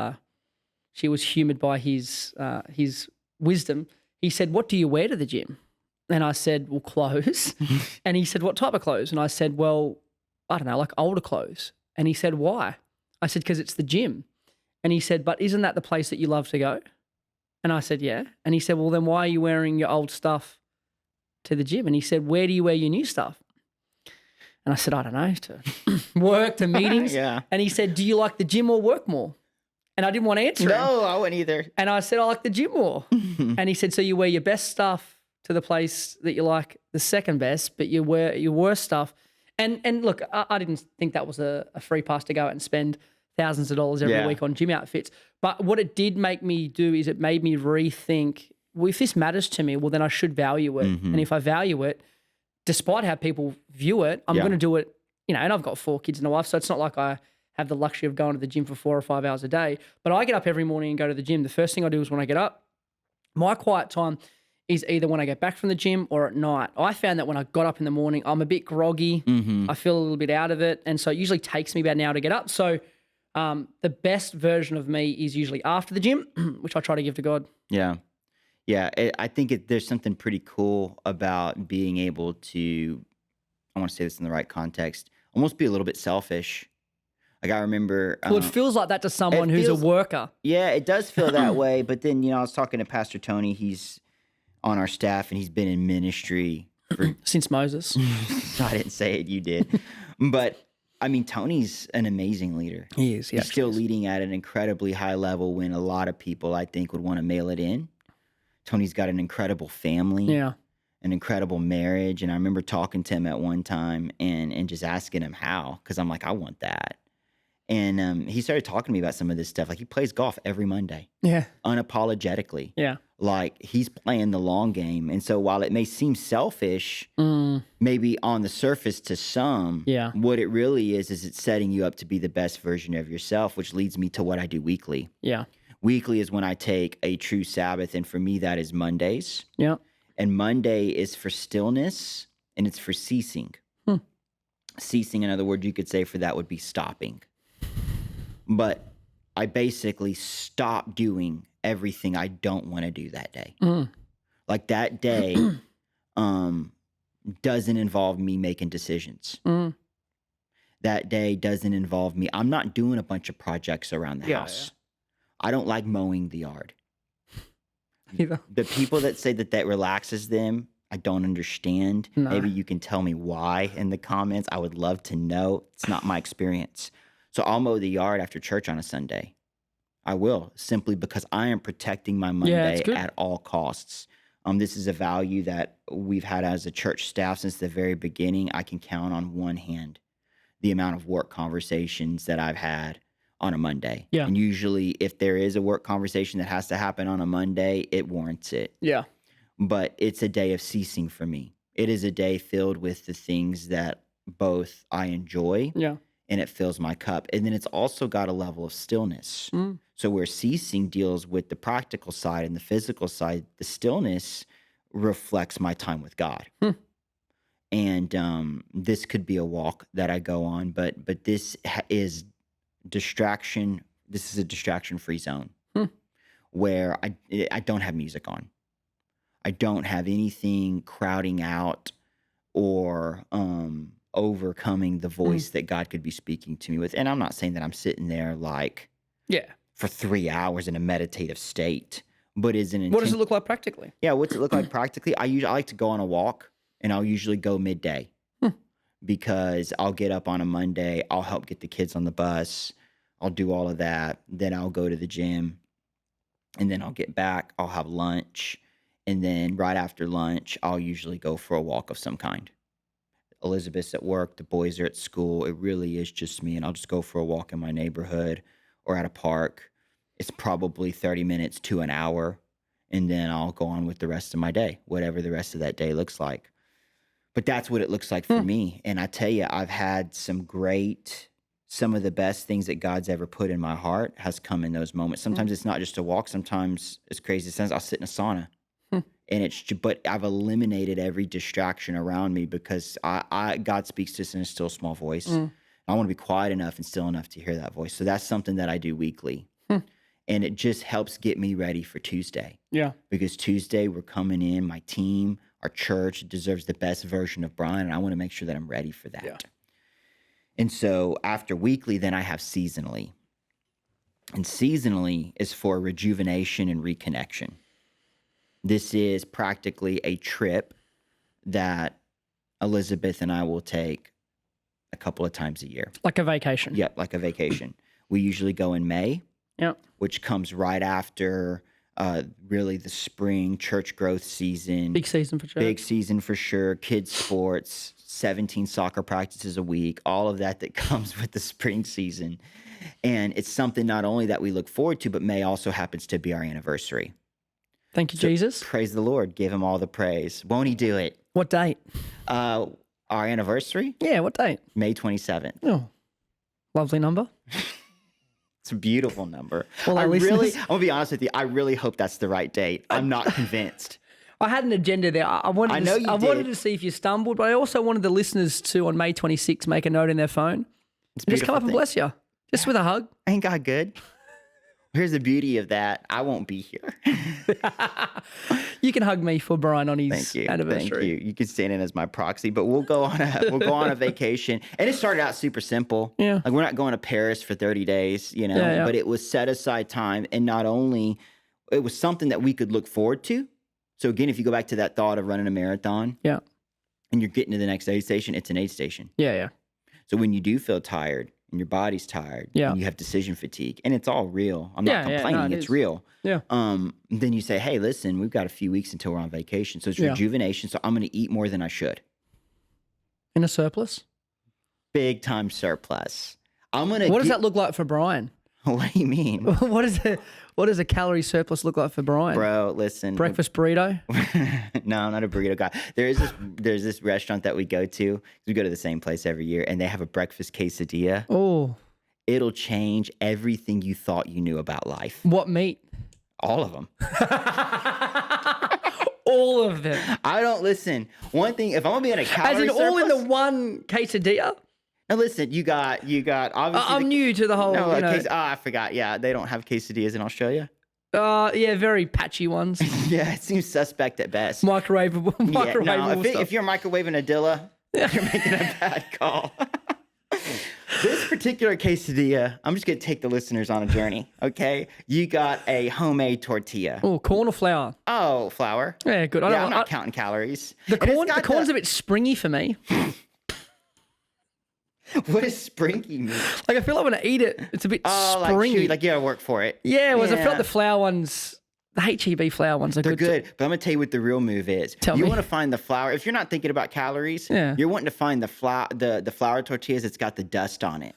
she was humoured by his wisdom. He said, what do you wear to the gym? And I said, well, clothes. And he said, what type of clothes? And I said, well, I don't know, like older clothes. And he said, why? I said, because it's the gym. And he said, but isn't that the place that you love to go? And I said, yeah. And he said, well, then why are you wearing your old stuff to the gym? And he said, where do you wear your new stuff? And I said, I don't know, to work, to meetings. Yeah. And he said, do you like the gym or work more? And I didn't want to answer him. No, I wouldn't either. And I said, I like the gym more. And he said, so you wear your best stuff to the place that you like the second best, but you wear your worst stuff. And look, I didn't think that was a free pass to go out and spend thousands of dollars every week on gym outfits. But what it did make me do is it made me rethink, well, if this matters to me, well, then I should value it. And if I value it, despite how people view it, I'm going to do it, and I've got 4 kids and a wife, so it's not like I have the luxury of going to the gym for 4 or 5 hours a day. But I get up every morning and go to the gym. The first thing I do is when I get up, my quiet time is either when I get back from the gym or at night. I found that when I got up in the morning, I'm a bit groggy. I feel a little bit out of it. And so it usually takes me about an hour to get up. So the best version of me is usually after the gym, which I try to give to God. Yeah. Yeah. I think there's something pretty cool about being able to, I want to say this in the right context, almost be a little bit selfish. Like I remember. Well, it feels like that to someone who's a worker. Yeah, it does feel that way. But then, I was talking to Pastor Tony. He's on our staff and he's been in ministry for Since Moses. I didn't say it, you did. But I mean, Tony's an amazing leader. He is. He's still leading at an incredibly high level when a lot of people, I think, would want to mail it in. Tony's got an incredible family, Yeah. an incredible marriage. And I remember talking to him at one time and just asking him how, because I'm like, I want that. And he started talking to me about some of this stuff. Like he plays golf every Monday, Yeah. unapologetically. Yeah. Like he's playing the long game. And so while it may seem selfish, maybe on the surface to some, Yeah. what it really is it's setting you up to be the best version of yourself, which leads me to what I do weekly. Yeah. Weekly is when I take a true Sabbath. And for me, that is Mondays. Yeah. And Monday is for stillness and it's for ceasing. Ceasing, in other words, you could say for that would be stopping. But I basically stop doing everything I don't want to do that day. Like that day doesn't involve me making decisions. That day doesn't involve me. I'm not doing a bunch of projects around the house. I don't like mowing the yard. Either. The people that say that relaxes them, I don't understand. No. Maybe you can tell me why in the comments. I would love to know. It's not my experience. So I'll mow the yard after church on a Sunday. I will, simply because I am protecting my Monday at all costs. This is a value that we've had as a church staff since the very beginning. I can count on one hand the amount of work conversations that I've had on a Monday. Yeah. And usually if there is a work conversation that has to happen on a Monday, it warrants it. Yeah. But it's a day of ceasing for me. It is a day filled with the things that both I enjoy Yeah. and it fills my cup. And then it's also got a level of stillness. So where ceasing deals with the practical side and the physical side, the stillness reflects my time with God. And this could be a walk that I go on, but this is distraction. This is a distraction-free zone where I don't have music on. I don't have anything crowding out or overcoming the voice that God could be speaking to me with. And I'm not saying that I'm sitting there like Yeah. for 3 hours in a meditative state, but is an What does intent. it look like practically? Yeah, what's it look like practically? I like to go on a walk, and I'll usually go midday because I'll get up on a Monday. I'll help get the kids on the bus. I'll do all of that. Then I'll go to the gym, and then I'll get back. I'll have lunch, and then right after lunch, I'll usually go for a walk of some kind. Elizabeth's at work, the boys are at school. It really is just me, and I'll just go for a walk in my neighborhood or at a park. It's probably 30 minutes to an hour, and then I'll go on with the rest of my day, whatever the rest of that day looks like. But that's what it looks like for me. And I tell you, I've had some of the best things that God's ever put in my heart has come in those moments. Sometimes it's not just a walk. Sometimes, as crazy as it sounds, I'll sit in a sauna. And but I've eliminated every distraction around me because God speaks to us in a still small voice. I want to be quiet enough and still enough to hear that voice. So that's something that I do weekly. And it just helps get me ready for Tuesday. Yeah. Because Tuesday we're coming in, my team, our church deserves the best version of Brian, and I want to make sure that I'm ready for that. Yeah. And so after weekly, then I have seasonally. And seasonally is for rejuvenation and reconnection. This is practically a trip that Elizabeth and I will take a couple of times a year. Like a vacation. Yeah, like a vacation. We usually go in May, Yeah. which comes right after really the spring church growth season. Big season for church. Big season for sure. Kids sports, 17 soccer practices a week, all of that comes with the spring season. And it's something not only that we look forward to, but May also happens to be our anniversary. Thank you, Jesus. Praise the Lord. Give him all the praise. Won't he do it? What date? Our anniversary, Yeah, what date? May 27th. Oh, lovely number. It's a beautiful number. Well, I'm our going listeners- to be honest with you. I really hope that's the right date. I'm not convinced. I had an agenda there. I wanted I know you wanted did. to see if you stumbled, but I also wanted the listeners to, on May 26th, make a note in their phone. It's a And just come beautiful up and thing. bless you. Just with a hug. Ain't God good? Here's the beauty of that. I won't be here. You can hug me for Brian on his Thank you. anniversary. Thank you. You can stand in as my proxy, but we'll go on a vacation. And it started out super simple. Yeah. Like we're not going to Paris for 30 days, Yeah. but it was set aside time. And not only it was something that we could look forward to. So again, if you go back to that thought of running a marathon Yeah. and you're getting to the next aid station, it's an aid station. Yeah, yeah. So when you do feel tired and your body's tired, Yeah. and you have decision fatigue, and it's all real. I'm not Yeah, yeah, no, complaining, it it's is. real. Yeah. Then you say, hey, listen, we've got a few weeks until we're on vacation. So it's Yeah. rejuvenation. So I'm going to eat more than I should. In a surplus? Big time surplus. I'm going to What does that look like for Brian? What do you mean? What does a calorie surplus look like for Brian? Bro, listen. Breakfast burrito? No, I'm not a burrito guy. There's this restaurant that we go to. We go to the same place every year, and they have a breakfast quesadilla. Oh, It'll change everything you thought you knew about life. what meat? All of them. All of them. I don't listen. One thing, if I'm gonna be in a calorie As in all in the surplus- one quesadilla? Now listen, you got obviously. I'm new to the whole, No, you know. I forgot. Yeah, they don't have quesadillas in Australia. Yeah, very patchy ones. Yeah, it seems suspect at best. Microwavable, Yeah, no, microwavable stuff. if you're microwaving a Dilla, you're making a bad call. This particular quesadilla, I'm just gonna take the listeners on a journey. Okay, you got a homemade tortilla. Oh, corn or flour? Oh, flour. Yeah, good. Yeah, I'm not counting calories. The And it's corn, got the corn's a bit springy for me. What does springy mean? Like I feel like when I eat it, it's a bit Oh, springy. like chewy, like you gotta work for it. yeah, whereas I feel Yeah. like the flour ones, the HEB flour ones are They're good. good, but I'm gonna tell you what the real move is. Tell you me. want to find the flour. If you're not thinking about calories, Yeah. you're wanting to find the flour tortillas that's got the dust on it.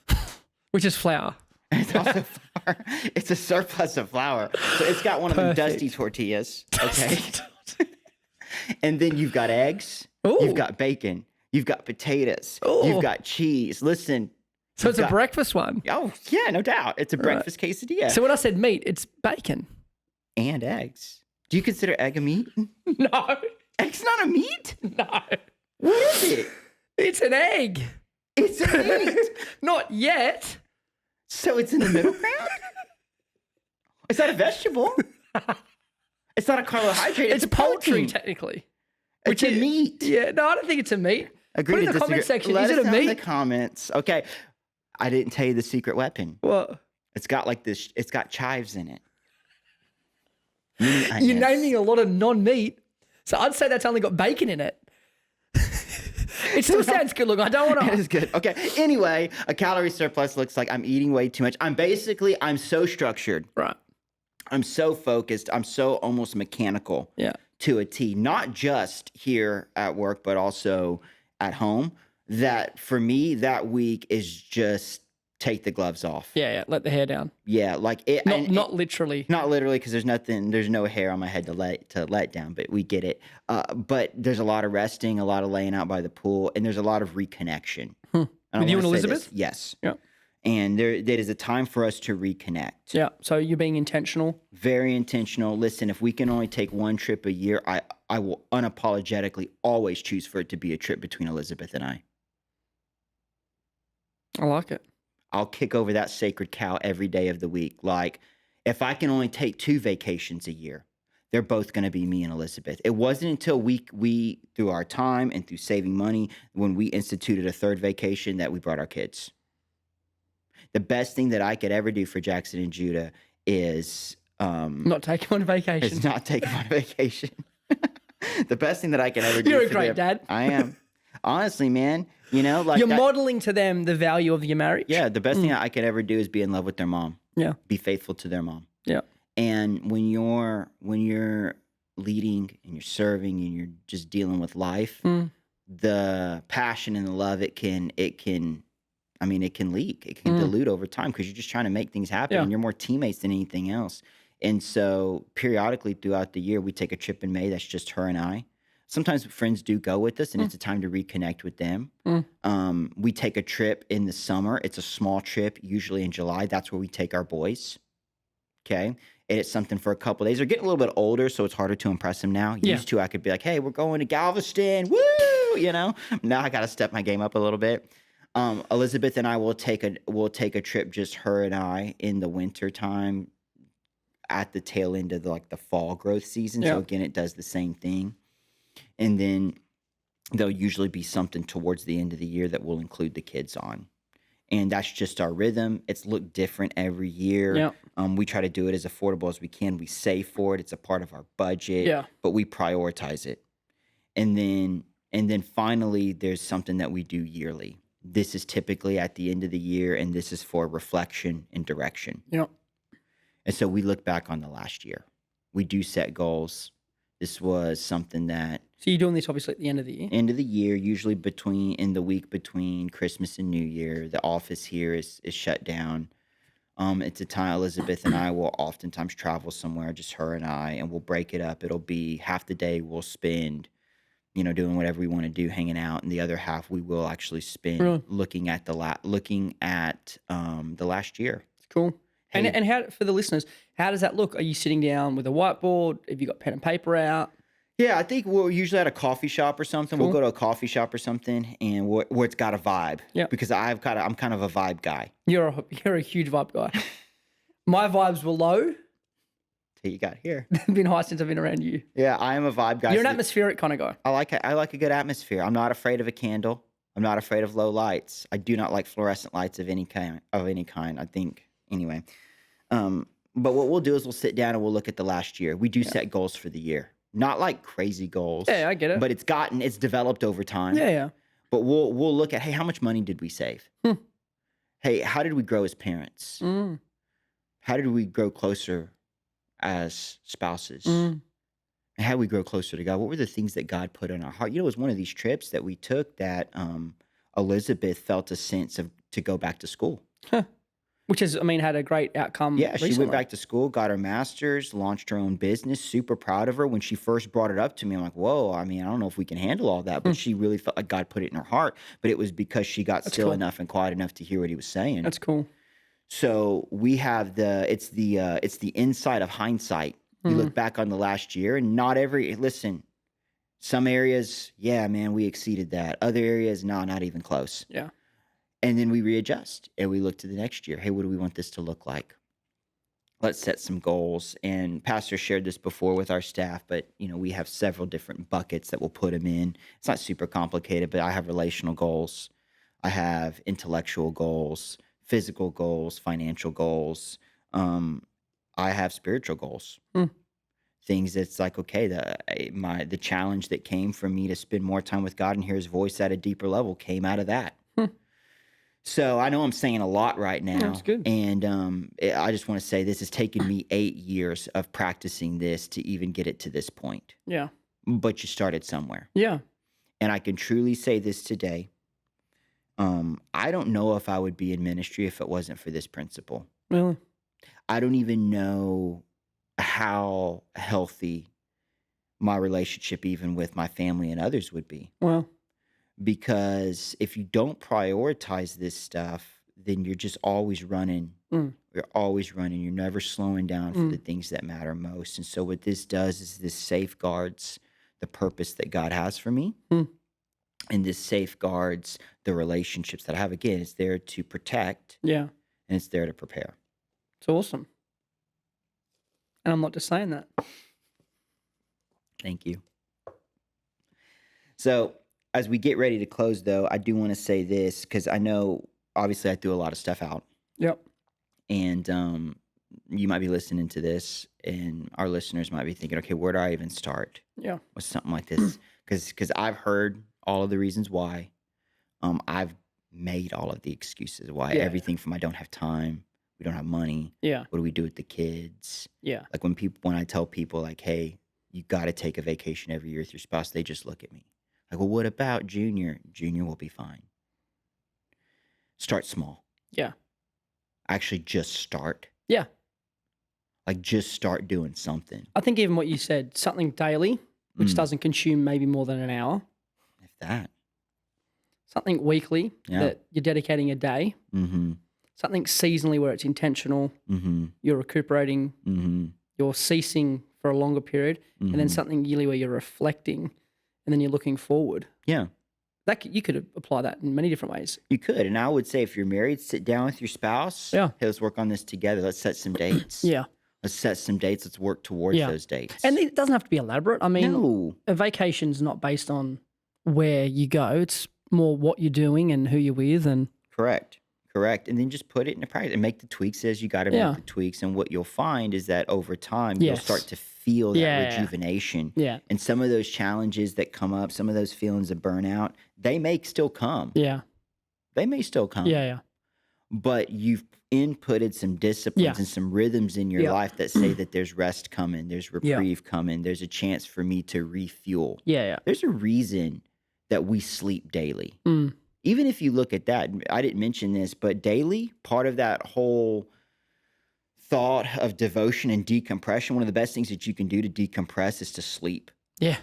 Which is flour. It's also flour. It's a surplus of flour, so it's got one of them Perfect. dusty tortillas. Okay, and then you've got eggs. Ooh. You've got bacon. You've got potatoes. Ooh. You've got cheese. Listen. So it's a got- breakfast one. Oh yeah, no doubt. It's a breakfast quesadilla So when I said meat, it's bacon. and eggs. Do you consider egg a meat? No, Egg's not a meat. no. What is it? It's an egg. It's a meat. Not yet. So it's in the middle ground? It's not a vegetable. It's not a carbohydrate. It's a poultry, protein. technically. It's a meat. Yeah, no, I don't think it's a meat. Agree Put it to in the comment disagree. section. Let Is us it a know in the meat? comments. Okay. I didn't tell you the secret weapon. What? It's got like this, it's got chives in it. Mini You're onions. naming a lot of non-meat, so I'd say that's only got bacon in it. It still sounds good. Look, I don't want It to. is good. Okay. Anyway, a calorie surplus looks like I'm eating way too much. I'm so structured. Right. I'm so focused. I'm so almost mechanical Yeah. to a T, not just here at work, but also at home. That for me, that week is just take the gloves off. Yeah. Yeah. Let the hair down. Yeah. Like it, Not literally. not literally, because there's no hair on my head to let down, but we get it. But there's a lot of resting, a lot of laying out by the pool, and there's a lot of reconnection. I don't With you and wanna say this. Elizabeth? Yes. Yeah. And there is a time for us to reconnect. Yeah. So you're being intentional. Very intentional. Listen, if we can only take one trip a year, I will unapologetically always choose for it to be a trip between Elizabeth and I. I like it. I'll kick over that sacred cow every day of the week. Like, if I can only take 2 vacations a year, they're both going to be me and Elizabeth. It wasn't until we through our time and through saving money, when we instituted a 3rd vacation, that we brought our kids. The best thing that I could ever do for Jackson and Judah is Not taking on vacation. not take them on vacation. The best thing that I can ever do. You're a for great them- dad. I am. Honestly, man. You know, like You're that- modeling to them the value of your marriage. yeah, the best thing I could ever do is be in love with their mom. Yeah. Be faithful to their mom. Yeah. And when you're leading and you're serving and you're just dealing with life, Mm. the passion and the love it can I mean, it can leak. It can dilute over time because you're just trying to make things happen Yeah. and you're more teammates than anything else. And so periodically throughout the year, we take a trip in May that's just her and I. Sometimes friends do go with us and it's a time to reconnect with them. We take a trip in the summer. It's a small trip, usually in July. That's where we take our boys. Okay. And it's something for a couple of days. They're getting a little bit older, so it's harder to impress them now. Yeah. Used to, I could be like, hey, we're going to Galveston. Woo! You know, now I got to step my game up a little bit. Elizabeth and I will take a trip, just her and I, in the winter time at the tail end of the fall growth season. Yeah. So again, it does the same thing. And then there'll usually be something towards the end of the year that we'll include the kids on. And that's just our rhythm. It's looked different every year. Yeah. We try to do it as affordable as we can. We save for it. It's a part of our budget. Yeah. But we prioritize it. And then finally, there's something that we do yearly. This is typically at the end of the year, and this is for reflection and direction. Yeah. And so we look back on the last year. We do set goals. This was something that So you're doing this obviously at the end of the year. end of the year, usually in the week between Christmas and New Year, the office here is shut down. It's a time Elizabeth and I will oftentimes travel somewhere, just her and I, and we'll break it up. It'll be half the day we'll spend, doing whatever we want to do, hanging out, and the other half we will actually spend Really? looking at the last year. Cool. Hey. And how, for the listeners, how does that look? Are you sitting down with a whiteboard? Have you got pen and paper out? Yeah, I think we're usually at a coffee shop or something. We'll Cool. go to a coffee shop or something, and where it's got a vibe. Yeah. Because I'm kind of a vibe guy. You're a huge vibe guy. My vibes were low. Till you got here. They've been high since I've been around you. Yeah, I am a vibe guy. You're an So atmospheric kind of guy. I like a good atmosphere. I'm not afraid of a candle. I'm not afraid of low lights. I do not like fluorescent lights of any kind. I think anyway. But what we'll do is we'll sit down and we'll look at the last year. We do set goals for the year, not like crazy goals. Yeah, I get it. But it's developed over time. Yeah, yeah. But we'll look at, hey, how much money did we save? Hey, how did we grow as parents? Mm, How did we grow closer as spouses? mm. And how did we grow closer to God? What were the things that God put on our heart? It was one of these trips that we took that Elizabeth felt a sense of to go back to school. Which has, had a great outcome. Yeah, she recently. went back to school, got her master's, launched her own business. Super proud of her. When she first brought it up to me, I'm like, whoa, I don't know if we can handle all that. But she really felt like God put it in her heart. But it was because she got still cool. enough and quiet enough to hear what he was saying. That's cool. So we have it's the insight of hindsight. You look back on the last year, and listen, some areas, yeah, man, we exceeded that. Other areas, no, not even close. Yeah. And then we readjust and we look to the next year. Hey, what do we want this to look like? Let's set some goals. And Pastor shared this before with our staff, but we have several different buckets that we'll put them in. It's not super complicated, but I have relational goals. I have intellectual goals, physical goals, financial goals. I have spiritual goals. things that's like, okay, the challenge that came from me to spend more time with God and hear his voice at a deeper level came out of that. Hmm. So I know I'm saying a lot right That's now, good. and I just want to say this has taken me 8 years of practicing this to even get it to this point. Yeah. But you started somewhere, Yeah. and I can truly say this today. I don't know if I would be in ministry if it wasn't for this principle. Really? I don't even know how healthy my relationship, even with my family and others, would be. Well, Because if you don't prioritize this stuff, then you're just always running. mm, You're always running. You're never slowing down for the mm, things that matter most. And so, what this does is this safeguards the purpose that God has for me. mm. And this safeguards the relationships that I have. Again, it's there to protect Yeah. and it's there to prepare. It's awesome. And I'm not just saying that. Thank you. So, as we get ready to close, though, I do want to say this because I know obviously I threw a lot of stuff out. Yep. And you might be listening to this, and our listeners might be thinking, okay, where do I even start Yeah. with something like this? Because I've heard all of the reasons why. I've made all of the excuses why. Yeah. Everything from I don't have time, we don't have money. Yeah. What do we do with the kids? Yeah. Like when I tell people like, hey, you got to take a vacation every year with your spouse, they just look at me like, well, what about Junior? Junior will be fine. Start small. Yeah. Actually, just start. Yeah. Like, just start doing something. I think even what you said, something daily, which Mm, doesn't consume maybe more than an hour, if that. something weekly Yeah. that you're dedicating a day, Mm-hmm. something seasonally where it's intentional, Mm-hmm. you're recuperating, Mm-hmm. you're ceasing for a longer period, and then Mm-hmm. something yearly where you're reflecting and then you're looking forward. Yeah, You could apply that in many different ways. you could. And I would say if you're married, sit down with your spouse. Yeah. Hey, let's work on this together. Let's set some dates. Yeah. Let's set some dates. Let's work towards Yeah. those dates. And it doesn't have to be elaborate. I mean, No. a vacation's not based on where you go. It's more what you're doing and who you're with and Correct. Correct. And then just put it into practice and make the tweaks as you got to make yeah. the tweaks. And what you'll find is that over time, you'll start Yes. to feel that Yeah. rejuvenation. Yeah. And some of those challenges that come up, some of those feelings of burnout, they may still come. Yeah. They may still come. Yeah. Yeah. But you've inputted some disciplines Yeah. and some rhythms in your Yeah. life that say that there's rest coming, there's Yeah. reprieve coming, there's a chance for me to refuel. Yeah. Yeah. There's a reason that we sleep daily. Mm. Even if you look at that, I didn't mention this, but daily, part of that whole thought of devotion and decompression, one of the best things that you can do to decompress is to sleep. Yeah.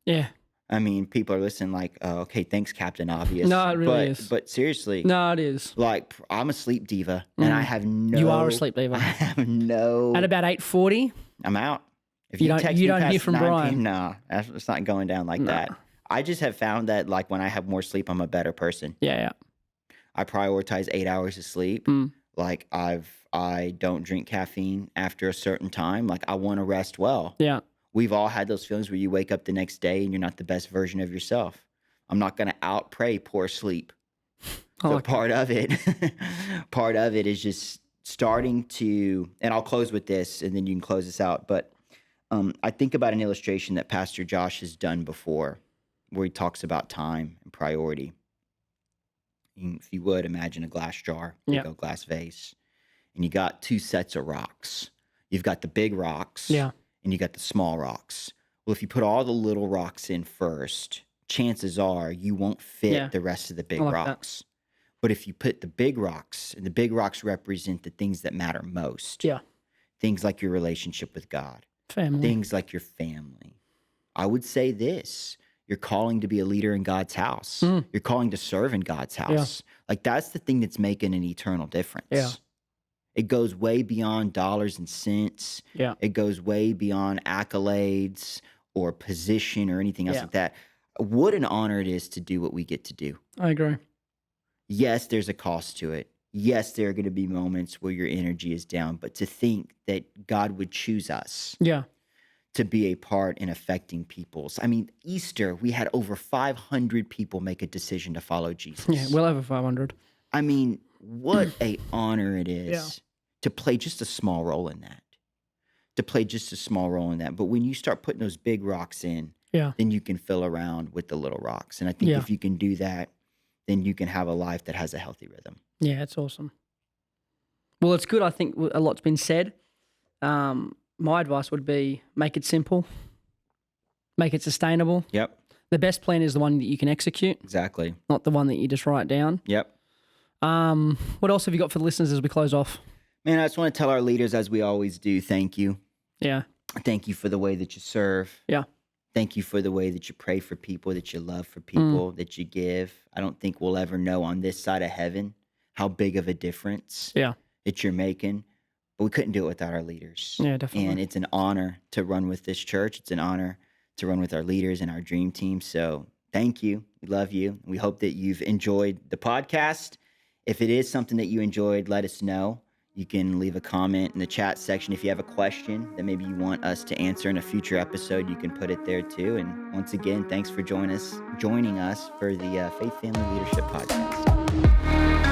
Yeah. I mean, people are listening like, oh, okay, thanks, Captain Obvious. No, it really is. But seriously, No, it is. like I'm a sleep diva, and I Mm. have no. You are a sleep I diva. have no. At about 8:40, I'm out. If You you don't- text you me don't hear past from 9 p.m., Brian. nah, it's not going down like No. that. I just have found that like when I have more sleep, I'm a better person. yeah, yeah. I prioritize 8 hours of sleep. Mm. Like I don't drink caffeine after a certain time. Like I want to rest well. Yeah. We've all had those feelings where you wake up the next day and you're not the best version of yourself. I'm not going to outpray poor sleep. I So like that. part of it is just starting to, and I'll close with this, and then you can close this out. But I think about an illustration that Pastor Josh has done before, where he talks about time and priority. If you would imagine a glass jar, big Yeah. old glass vase, and you got two sets of rocks. You've got the big rocks, Yeah. and you got the small rocks. Well, if you put all the little rocks in first, chances are you won't fit Yeah. the rest of the big I like that. rocks. But if you put the big rocks, and the big rocks represent the things that matter most, Yeah. things like your relationship with God, Family. things like your family. I would say this: you're calling to be a leader in God's house. Mm. You're calling to serve in God's house. Like that's the thing that's making an eternal difference. Yeah. It goes way beyond dollars and cents. Yeah. It goes way beyond accolades or position or anything else Yeah. like that. What an honor it is to do what we get to do. I agree. Yes, there's a cost to it. Yes, there are going to be moments where your energy is down, but to think that God would choose us Yeah. to be a part in affecting people's. I mean, Easter, we had over 500 people make a decision to follow Jesus. Yeah. Well over 500. I mean, what a honor it is Yeah. to play just a small role in that. to play just a small role in that. But when you start putting those big rocks in, Yeah. then you can fill around with the little rocks. And I think Yeah. if you can do that, then you can have a life that has a healthy rhythm. Yeah, it's awesome. Well, it's good. I think a lot's been said. My advice would be make it simple, make it sustainable. Yep, The best plan is the one that you can execute, exactly. not the one that you just write down. Yep. What else have you got for the listeners as we close off? Man, I just want to tell our leaders, as we always do, thank you. Yeah. Thank you for the way that you serve. Yeah. Thank you for the way that you pray for people, that you love for people, that you give. I don't think we'll ever know on this side of heaven how big of a difference Yeah. that you're making. But we couldn't do it without our leaders. Yeah, definitely. And it's an honor to run with this church. It's an honor to run with our leaders and our dream team. So thank you. We love you. We hope that you've enjoyed the podcast. If it is something that you enjoyed, let us know. You can leave a comment in the chat section. If you have a question that maybe you want us to answer in a future episode, you can put it there too. And once again, thanks for joining us for the Faith Family Leadership Podcast.